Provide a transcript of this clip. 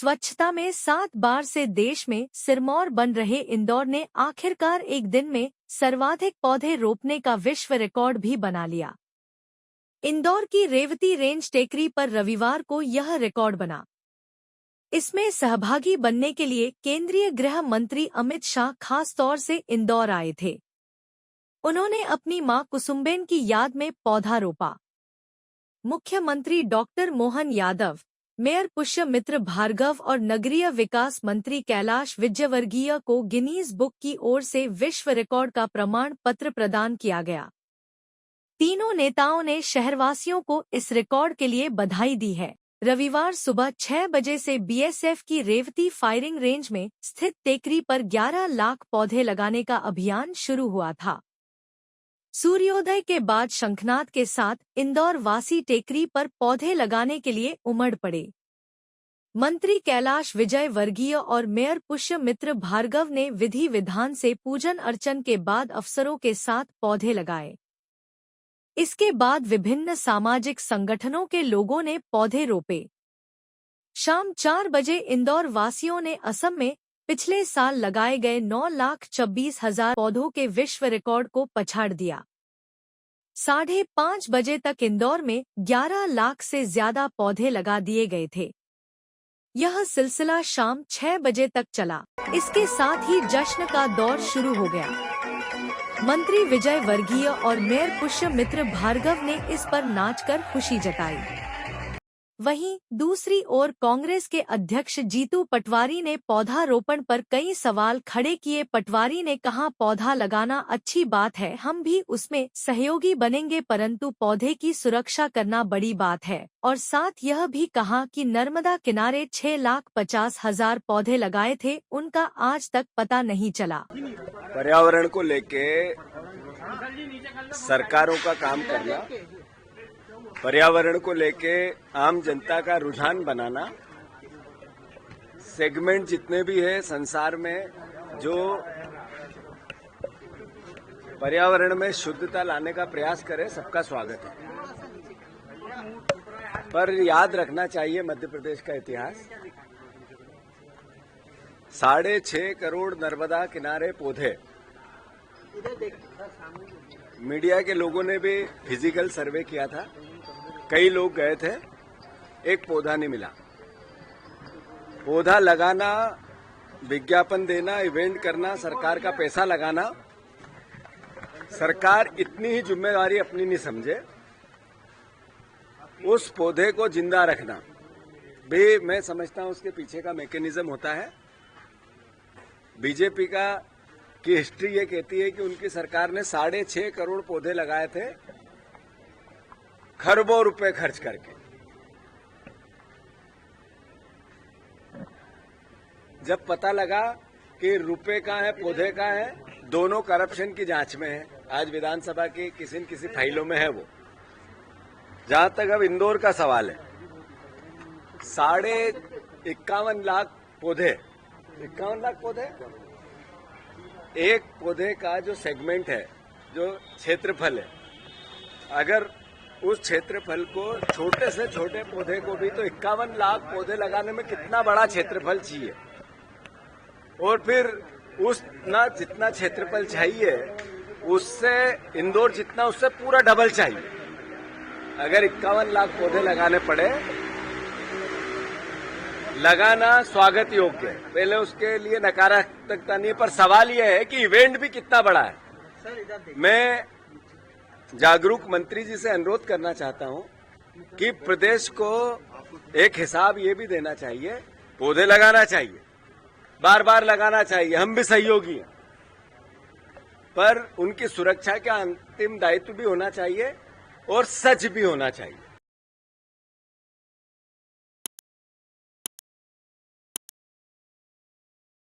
स्वच्छता में 7 बार से देश में सिरमौर बन रहे इंदौर ने आखिरकार एक दिन में सर्वाधिक पौधे रोपने का विश्व रिकॉर्ड भी बना लिया। इंदौर की रेवती रेंज टेकरी पर रविवार को यह रिकॉर्ड बना। इसमें सहभागी बनने के लिए केंद्रीय गृह मंत्री अमित शाह खास तौर से इंदौर आए थे। उन्होंने अपनी मां कुसुम्बेन की याद में पौधा रोपा। मुख्यमंत्री डॉक्टर मोहन यादव, मेयर पुष्यमित्र भार्गव और नगरीय विकास मंत्री कैलाश विजयवर्गीय को गिनीज बुक की ओर से विश्व रिकॉर्ड का प्रमाण पत्र प्रदान किया गया। तीनों नेताओं ने शहरवासियों को इस रिकॉर्ड के लिए बधाई दी है। रविवार सुबह 6 बजे से बीएसएफ की रेवती फायरिंग रेंज में स्थित टेकरी पर 11 लाख पौधे लगाने का अभियान शुरू हुआ था। सूर्योदय के बाद शंखनाद के साथ इंदौर वासी टेकरी पर पौधे लगाने के लिए उमड़ पड़े। मंत्री कैलाश विजयवर्गीय और मेयर पुष्यमित्र भार्गव ने विधि विधान से पूजन अर्चन के बाद अफसरों के साथ पौधे लगाए। इसके बाद विभिन्न सामाजिक संगठनों के लोगों ने पौधे रोपे। शाम 4 बजे इंदौर वासियों ने असम में पिछले साल लगाए गए 9,26,000 पौधों के विश्व रिकॉर्ड को पछाड़ दिया। 5:30 बजे तक इंदौर में 11 लाख से ज्यादा पौधे लगा दिए गए थे। यह सिलसिला शाम 6 बजे तक चला। इसके साथ ही जश्न का दौर शुरू हो गया। मंत्री विजयवर्गीय और मेयर पुष्यमित्र भार्गव ने इस पर नाचकर खुशी जताई। वहीं दूसरी ओर कांग्रेस के अध्यक्ष जीतू पटवारी ने पौधारोपण पर कई सवाल खड़े किए। पटवारी ने कहा, पौधा लगाना अच्छी बात है, हम भी उसमें सहयोगी बनेंगे, परंतु पौधे की सुरक्षा करना बड़ी बात है। और साथ यह भी कहा कि नर्मदा किनारे 6,50,000 पौधे लगाए थे, उनका आज तक पता नहीं चला। पर्यावरण को लेके सरकारों का काम करना, पर्यावरण को लेके आम जनता का रुझान बनाना, सेगमेंट जितने भी है संसार में जो पर्यावरण में शुद्धता लाने का प्रयास करे, सबका स्वागत है। पर याद रखना चाहिए मध्य प्रदेश का इतिहास। 6.5 करोड़ नर्मदा किनारे पौधे, मीडिया के लोगों ने भी फिजिकल सर्वे किया था, कई लोग गए थे, एक पौधा नहीं मिला। पौधा लगाना, विज्ञापन देना, इवेंट करना, सरकार का पैसा लगाना, सरकार इतनी ही जिम्मेदारी अपनी नहीं समझे। उस पौधे को जिंदा रखना भी मैं समझता हूं उसके पीछे का मैकेनिज्म होता है। बीजेपी की हिस्ट्री ये कहती है कि उनकी सरकार ने 6.5 करोड़ पौधे लगाए थे, खरबों रुपए खर्च करके। जब पता लगा कि रुपए का है, पौधे का है, दोनों करप्शन की जांच में है। आज विधानसभा की किसी न किसी फाइलों में है वो। जहां तक अब इंदौर का सवाल है, 51 लाख पौधे, 51 लाख पौधे, एक पौधे का जो सेगमेंट है, जो क्षेत्रफल है, अगर उस क्षेत्रफल को छोटे से छोटे पौधे को भी तो 51 लाख पौधे लगाने में कितना बड़ा क्षेत्रफल चाहिए। और फिर जितना क्षेत्रफल चाहिए उससे इंदौर जितना, उससे पूरा डबल चाहिए। अगर 51 लाख पौधे लगाने पड़े, लगाना स्वागत योग्य है, पहले उसके लिए नकारात्मकता नहीं, पर सवाल यह है कि इवेंट भी कितना बड़ा है। मैं जागरूक मंत्री जी से अनुरोध करना चाहता हूं कि प्रदेश को एक हिसाब ये भी देना चाहिए, पौधे लगाना चाहिए, बार बार लगाना चाहिए, हम भी सहयोगी हैं, पर उनकी सुरक्षा का अंतिम दायित्व भी होना चाहिए और सच भी होना चाहिए।